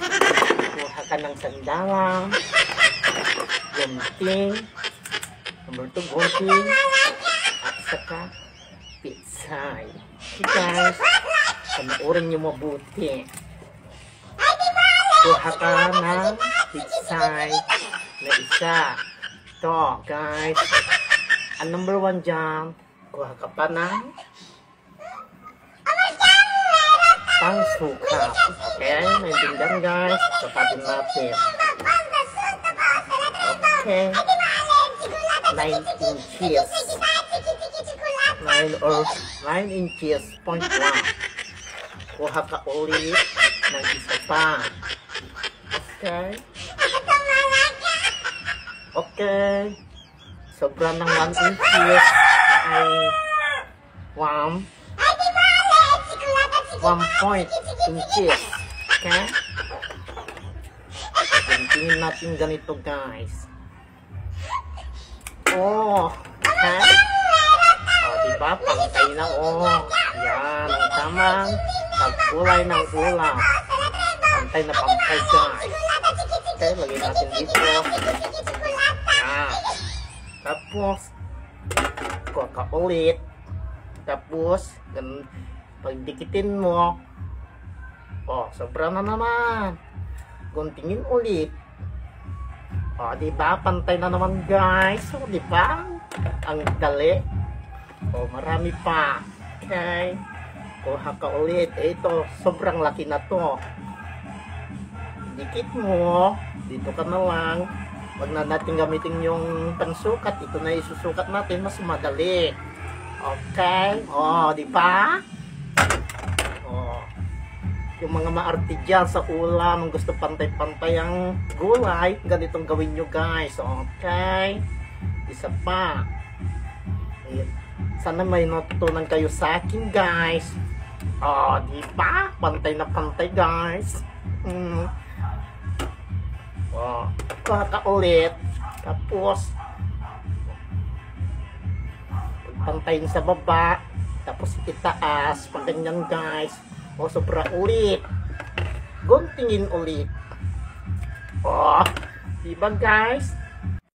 Kuha ka ng sandalang, gunting, number 2 gunting, at saka pitsay. Okay guys, panoorin nyo mabuti. Kuha ka ng pitsay na isa. Ito guys, ang number 1 dyan, kuha ka pa ng pangsukap. Okay, naintindihan guys, sapatin natin. Okay, 9 inches. 9 inches, point 1. Kuha ka ulit ng isa pa. Okay. Okay. Sobra ng 1 inches ay 1 point inches. Okay. Tingin natin ganito guys. Oh. Okay. Oh, diba? Pantay na oh. Yan. Ang tamang pagkulay ng ulam. Pantay na pantay guys. Okay. Lagyan natin dito. Yan. Tapos kuha ka ulit. Tapos pagdikitin mo, oh, sobra na naman. Guntingin ulit. Oh, diba? Pantay na naman guys. Oh, diba? Ang dali. Oh, marami pa. Okay. Kuha ka ulit. Ito, sobrang laki na to. Dikit mo. Dito ka na lang. Wag na natin gamitin yung pansukat. Ito na isusukat natin. Mas madali. Okay. Oh, diba? Yung mga maarte dyan sa ulam, gusto pantay-pantay ang gulay, ganitong gawin nyo guys. Okay. Isa pa. Sana may natutunan kayo sa akin guys. Oh, di ba? Pantay na pantay guys. Oh, kuha ka ulit. Tapos pantayin sa baba. Tapos itaas. Pag ganyan guys. O, sobra ulit. Guntingin ulit. Oh, diba guys?